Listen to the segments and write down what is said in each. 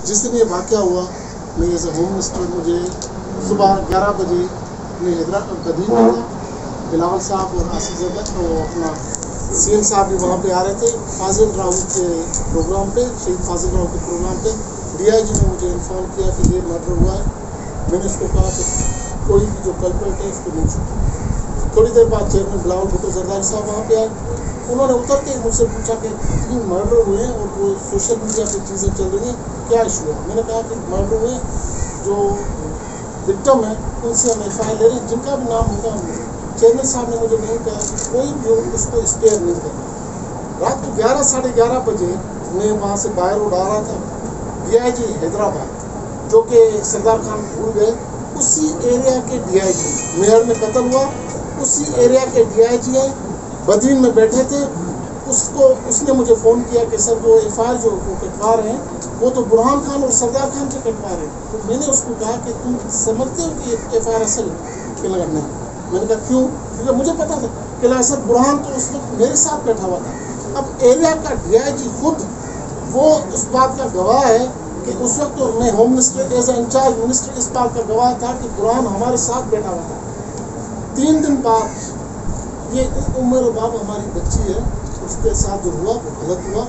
जिस दिन ये वाक़या हुआ, मैं एज ए होम मिनिस्टर, मुझे सुबह 11 बजे मैं बदीन में था। बिलावल साहब और आसिफ ज़दा तो अपना सीएम साहब भी वहाँ पे आ रहे थे फाजिल राव के प्रोग्राम पे, शहीद फाजिल राव के प्रोग्राम पे। डीआईजी ने मुझे इन्फॉर्म किया कि ये मर्डर हुआ है। मैंने उसको कहा कि कोई भी जो कल्प्रिट है उसको नहीं छूटा। थोड़ी देर बाद चेयरमैन बिलावल भुट्टो ज़रदारी साहब वहाँ पे आए। उन्होंने उतर के मुझसे पूछा कि 3 मर्डर हुए हैं और वो सोशल मीडिया पे चीज़ें चल रही हैं, क्या इशू है। मैंने कहा कि मर्डर हुए, जो विक्टिम है उनसे हम एफ आई आर ले रहे हैं, जिनका भी नाम होगा हम। चेयरमैन साहब ने मुझे नहीं कहा कि कोई भी उसको स्पेयर नहीं करना। रात को 11 साढ़े 11 बजे मैं वहाँ से बाहर रोड आ रहा था। डीआईजी हैदराबाद जो कि सरदार खान भूल गए, उसी एरिया के डीआईजी, मेयर में कत्ल हुआ उसी एरिया के डीआईजी हैं, बदीन में बैठे थे। उसने मुझे फ़ोन किया कि सर वो एफ आई आर जो वो कटवा रहे हैं वो तो बुरहान खान और सरदार खान से कटवा रहे हैं। तो मैंने उसको कहा कि तुम समझते हो कि एफ आई आर असल के लगना है। मैंने कहा क्यों? क्योंकि मुझे पता था कि सर बुरहान तो उस वक्त मेरे साथ बैठा हुआ था। अब एरिया का डीआईजी खुद वो उस बात का गवाह है कि उस वक्त तो मैं home minister as a incharge minister इस बात का गवाह था कि बुरहान हमारे साथ बैठा हुआ था। 3 दिन बाद ये उमर बाब हमारी बच्ची है, उसके साथ जो हुआ वो गलत हुआ।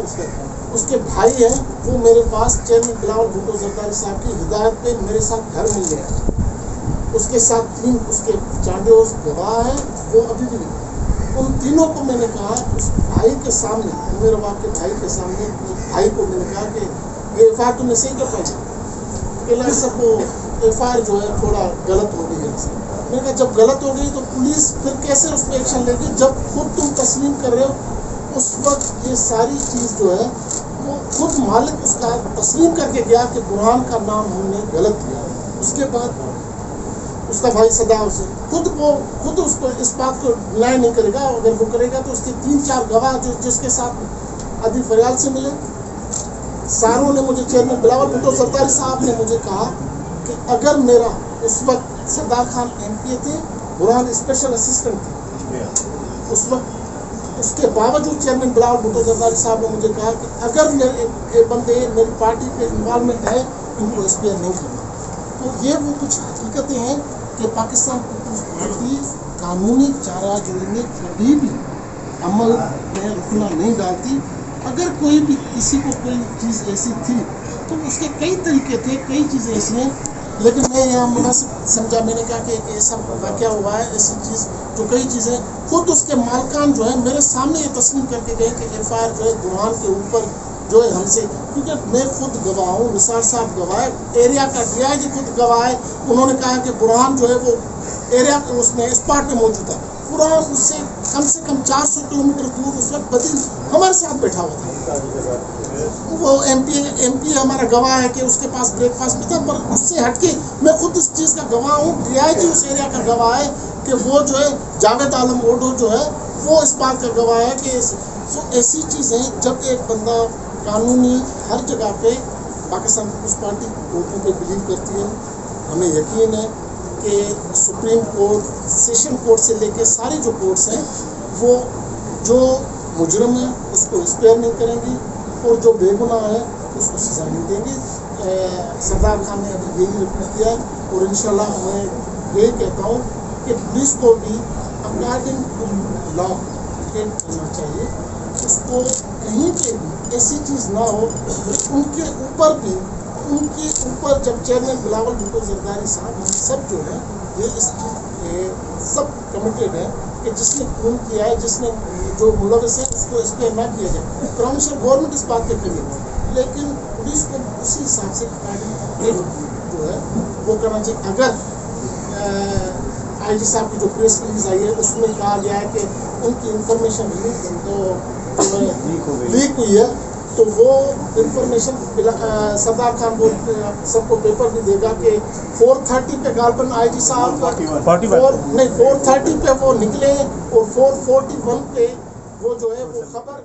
उसके भाई है वो मेरे पास चेयरमैन बिलावल भुट्टो ज़रदारी साहब की हिदायत पे मेरे साथ घर मिल गया। उसके साथ 3 उसके चांदोज गवाह है, वो अभी भी नहीं। उन तीनों को मैंने कहा उस भाई के सामने, उमर बाब के भाई के सामने, भाई को मैंने कहा कि ये एफ आई आर तुमने सही कर पाई कि सब वो एफ आई आर जो है थोड़ा गलत हो गई है। मैंने कहा जब गलत हो गई तो पुलिस फिर कैसे उस पर एक्शन लेगी जब खुद तुम तस्लीम कर रहे हो। उस वक्त ये सारी चीज़ जो है वो खुद मालिक उसका तस्लीम करके गया कि बुरहान का नाम हमने गलत दिया। उसके बाद उसका भाई सदा उसे खुद उसको इस बात को डिनाई नहीं करेगा। अगर वो करेगा तो उसके 3-4 गवाह जो जिसके साथ अभी फरियाल से मिले। सारों ने मुझे, चेयरमैन बिलावल भुट्टो ज़रदारी साहब ने मुझे कहा कि अगर मेरा उस वक्त सरदार खान एमपी थे, बुरहान स्पेशल असिस्टेंट थे उस वक्त, उसके बावजूद चेयरमैन बिलावल भुट्टो ज़रदारी साहब ने मुझे कहा कि अगर मेरे बंदे मेरी पार्टी पे इन्वॉल्वमेंट है इनको स्पेयर नहीं करना। तो ये वो कुछ हकीकतें हैं कि पाकिस्तान पीपल्स पार्टी कानूनी चाराजोई में कभी भी अमल में रुकना नहीं डालती। अगर कोई भी किसी को कोई चीज़ ऐसी थी तो उसके कई तरीके थे, कई चीज़ें ऐसी हैं, लेकिन मैं यहाँ मुनासिब समझा। मैंने कहा कि ऐसा वाक़या हुआ है, ऐसी चीज़ जो कई चीज़ें खुद उसके मालकान जो है मेरे सामने ये तस्लीम करके गए कि एफ आई आर जो है बुरहान के ऊपर जो है हमसे, क्योंकि मैं खुद गवाह हूँ, निसार साहब गवाह है, एरिया का डीआईजी खुद गवाह है। उन्होंने कहा कि बुरहान जो है वो एरिया उसमें स्पॉट में मौजूद था। बुरहान उससे कम 400 किलोमीटर दूर उस वक्त बदीन हमारे साथ बैठा हुआ था। वो एमपी हमारा गवाह है कि उसके पास ब्रेकफास्ट भी था, पर उससे हटके मैं खुद इस चीज़ का गवाह हूँ। डीआईजी उस एरिया का गवाह है कि वो जो है जावेद आलम ओडो जो है वो इस बात का गवाह है कि ऐसी चीज़ें जब एक बंदा कानूनी हर जगह पे पाकिस्तान पीपल्स पार्टी कोर्टों पे बिलीव करती है। हमें यकीन है कि सुप्रीम कोर्ट, सेशन कोर्ट से लेके सारी जो कोर्ट्स हैं वो जो मुजरम है उसको स्पेयर नहीं करेंगी और जो बेगुनाह है उसको सजा नहीं देंगे। सरदार खान ने अभी यही रिपोर्ट किया और इंशाल्लाह मैं यही कहता हूँ कि पुलिस को भी अकॉर्डिंग टू लॉ करना चाहिए। उसको कहीं पे भी ऐसी चीज़ ना हो उनके ऊपर जब चेयरमैन बिलावल भुट्टो ज़रदारी साहब हम सब जो है ये इस सब कमिटेड है कि जिसने खून किया है, जिसने जो मुलविस है उसको स्पेयर ना किया जाए। क्रमशः गवर्नमेंट इस बात पे करिए, लेकिन पुलिस को उसी हिसाब से जो है वो करना चाहिए। अगर आईजी साहब की जो प्रेस रिलीज आई है उसमें कहा गया है कि उनकी इंफॉर्मेशन लीक हुई है, तो वो इंफॉर्मेशन सरदार खान को सबको पेपर भी देगा कि 4:30 पे गालबन आईजी साहब 4:30 पे वो निकले और 4:41 पे वो जो है वो खबर